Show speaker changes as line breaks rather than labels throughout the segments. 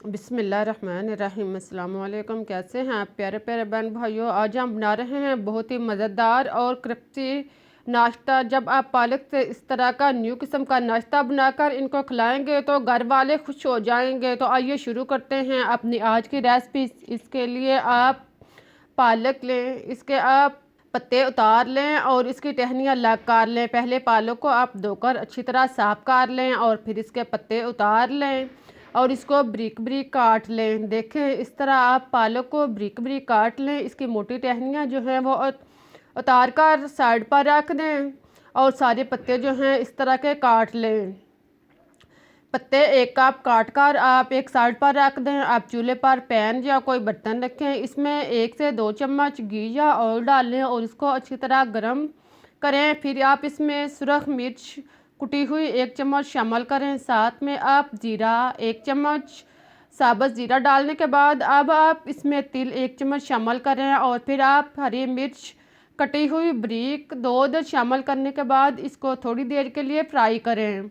बिस्मिल्लाहिर्रहमानिर्रहीम। अस्सलाम वालेकुम। कैसे हैं आप प्यारे प्यारे बहन भाइयों। आज हम बना रहे हैं बहुत ही मज़ेदार और क्रिस्पी नाश्ता। जब आप पालक से इस तरह का न्यू किस्म का नाश्ता बनाकर इनको खिलाएंगे तो घर वाले खुश हो जाएंगे। तो आइए शुरू करते हैं अपनी आज की रेसिपी। इसके लिए आप पालक लें, इसके आप पत्ते उतार लें और इसकी टहनियाँ अलग कर लें। पहले पालक को आप धोकर अच्छी तरह साफ़ कर लें और फिर इसके पत्ते उतार लें और इसको ब्रिक ब्रिक काट लें। देखें, इस तरह आप पालक को ब्रिक ब्रिक काट लें। इसकी मोटी टहनियाँ जो हैं वो उतार कर साइड पर रख दें और सारे पत्ते जो हैं इस तरह के काट लें। पत्ते एक कप काट कर आप एक साइड पर रख दें। आप चूल्हे पर पैन या कोई बर्तन रखें, इसमें 1 से 2 चम्मच घी या ऑयल डालें और इसको अच्छी तरह गर्म करें। फिर आप इसमें सुरख मिर्च कुटी हुई 1 चम्मच शामिल करें। साथ में आप जीरा 1 चम्मच, साबुत ज़ीरा डालने के बाद अब आप इसमें तिल 1 चम्मच शामिल करें और फिर आप हरी मिर्च कटी हुई बारीक 2 अदद शामिल करने के बाद इसको थोड़ी देर के लिए फ्राई करें।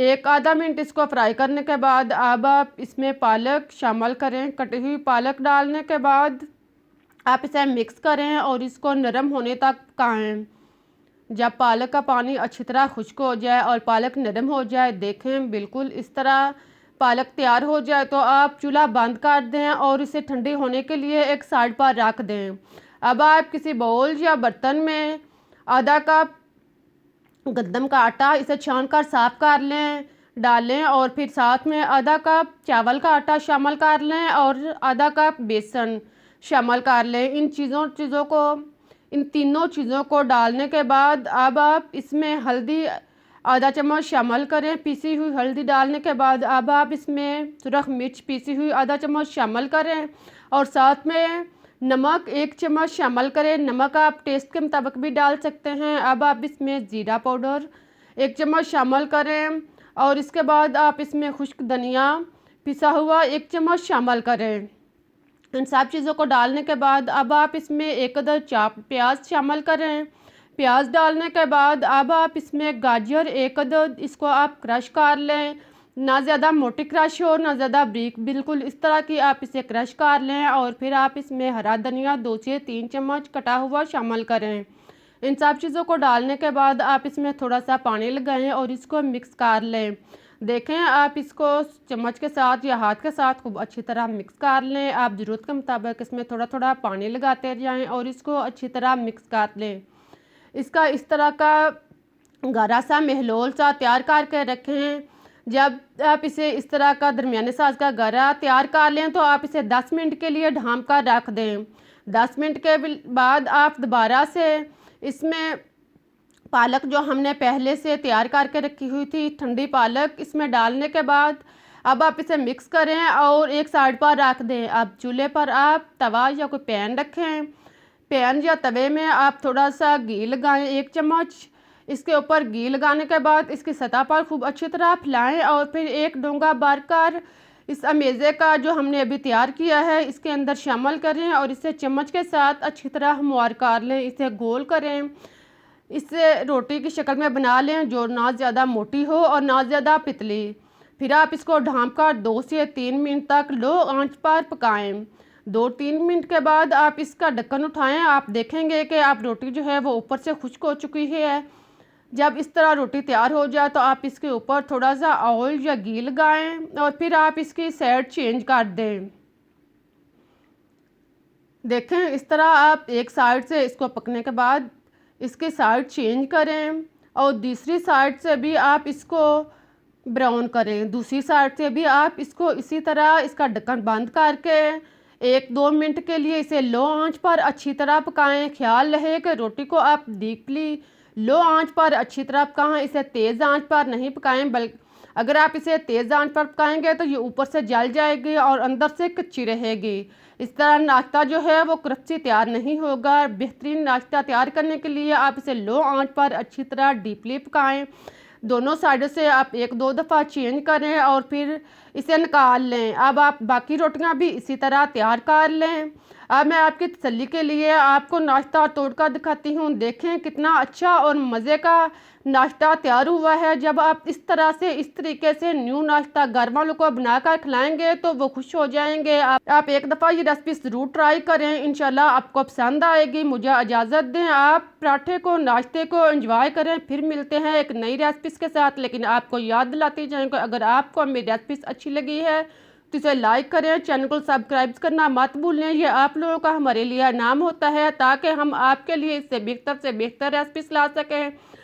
एक आधा मिनट इसको फ्राई करने के बाद अब आप इसमें पालक शामिल करें। कटी हुई पालक डालने के बाद आप इसे मिक्स करें और इसको नरम होने तक पकाएं। जब पालक का पानी अच्छी तरह खुश्क हो जाए और पालक नरम हो जाए, देखें बिल्कुल इस तरह पालक तैयार हो जाए तो आप चूल्हा बंद कर दें और इसे ठंडी होने के लिए एक साइड पर रख दें। अब आप किसी बाउल या बर्तन में आधा कप गंदम का आटा इसे छान कर साफ़ कर लें, डालें और फिर साथ में आधा कप चावल का आटा शामिल कर लें और आधा कप बेसन शामिल कर लें। इन तीनों चीज़ों को डालने के बाद अब आप इसमें हल्दी आधा चम्मच शामिल करें। पीसी हुई हल्दी डालने के बाद अब आप इसमें सुरख मिर्च पीसी हुई आधा चम्मच शामिल करें और साथ में नमक 1 चम्मच शामिल करें। नमक आप टेस्ट के मुताबिक भी डाल सकते हैं। अब आप इसमें ज़ीरा पाउडर 1 चम्मच शामिल करें और इसके बाद आप इसमें खुश्क धनिया पिसा हुआ 1 चम्मच शामिल करें। इन सब चीज़ों को डालने के बाद अब आप इसमें 1 अदद चाप प्याज शामिल करें। प्याज डालने के बाद अब आप इसमें गाजर 1 अदद, इसको आप क्रश कर लें। ना ज़्यादा मोटी क्रश हो ना ज़्यादा ब्रीक, बिल्कुल इस तरह की आप इसे क्रश कर लें और फिर आप इसमें हरा धनिया 2 से 3 चम्मच कटा हुआ शामिल करें। इन सब चीज़ों को डालने के बाद आप इसमें थोड़ा सा पानी लगाएं और इसको मिक्स कर लें। देखें, आप इसको चम्मच के साथ या हाथ के साथ खूब अच्छी तरह मिक्स कर लें। आप ज़रूरत के मुताबिक इसमें थोड़ा थोड़ा पानी लगाते जाएं और इसको अच्छी तरह मिक्स कर लें। इसका इस तरह का गाढ़ा सा महलूल सा तैयार करके रखें। जब आप इसे इस तरह का दरमियाने साइज़ का गाढ़ा तैयार कर लें तो आप इसे 10 मिनट के लिए ढाँप कर रख दें। 10 मिनट के बाद आप दोबारा से इसमें पालक जो हमने पहले से तैयार करके रखी हुई थी, ठंडी पालक इसमें डालने के बाद अब आप इसे मिक्स करें और एक साइड पर रख दें। अब चूल्हे पर आप तवा या कोई पैन रखें। पैन या तवे में आप थोड़ा सा घी लगाएं 1 चम्मच। इसके ऊपर घी लगाने के बाद इसकी सतह पर खूब अच्छी तरह फैलाएं और फिर एक डोंगा भर कर इस अमेज़े का जो हमने अभी तैयार किया है इसके अंदर शामिल करें और इसे चम्मच के साथ अच्छी तरह हमवार कर लें। इसे गोल करें, इसे रोटी की शक्ल में बना लें जो ना ज़्यादा मोटी हो और ना ज़्यादा पतली। फिर आप इसको ढाँप कर 2 से 3 मिनट तक लो आंच पर पकाएं। 2-3 मिनट के बाद आप इसका ढक्कन उठाएं। आप देखेंगे कि आप रोटी जो है वो ऊपर से खुश्क हो चुकी है। जब इस तरह रोटी तैयार हो जाए तो आप इसके ऊपर थोड़ा सा ऑयल या घी लगाएं और फिर आप इसकी साइड चेंज कर दें। देखें, इस तरह आप एक साइड से इसको पकने के बाद इसकी साइड चेंज करें और दूसरी साइड से भी आप इसको ब्राउन करें। दूसरी साइड से भी आप इसको इसी तरह इसका ढक्कन बंद करके 1-2 मिनट के लिए इसे लो आंच पर अच्छी तरह पकाएं। ख्याल रहे कि रोटी को आप डीपली लो आंच पर अच्छी तरह पकाएं, इसे तेज़ आंच पर नहीं पकाएं। बल्कि अगर आप इसे तेज़ आंच पर पकाएंगे तो ये ऊपर से जल जाएगी और अंदर से कच्ची रहेगी। इस तरह नाश्ता जो है वो क्रिस्पी तैयार नहीं होगा। बेहतरीन नाश्ता तैयार करने के लिए आप इसे लो आंच पर अच्छी तरह डीपली पकाएं। दोनों साइडों से आप 1-2 दफ़ा चेंज करें और फिर इसे निकाल लें। अब आप बाकी रोटियां भी इसी तरह तैयार कर लें। अब मैं आपकी तसल्ली के लिए आपको नाश्ता तोड़कर दिखाती हूँ। देखें कितना अच्छा और मज़े का नाश्ता तैयार हुआ है। जब आप इस तरह से इस तरीके से न्यू नाश्ता घर वालों को बनाकर खिलाएंगे तो वो खुश हो जाएंगे। आप एक दफ़ा ये रेसिपी ज़रूर ट्राई करें, इंशाल्लाह आपको पसंद आएगी। मुझे इजाज़त दें, आप पराठे को नाश्ते को एंजॉय करें। फिर मिलते हैं एक नई रेसिपी के साथ, लेकिन आपको याद दिलाती जाएंगे अगर आपको मेरी रेसिपी अच्छी लगी है तो इसे लाइक करें, चैनल को सब्सक्राइब करना मत भूलें। ये आप लोगों का हमारे लिए इनाम होता है ताकि हम आपके लिए इससे बेहतर रेसिपीज ला सकें।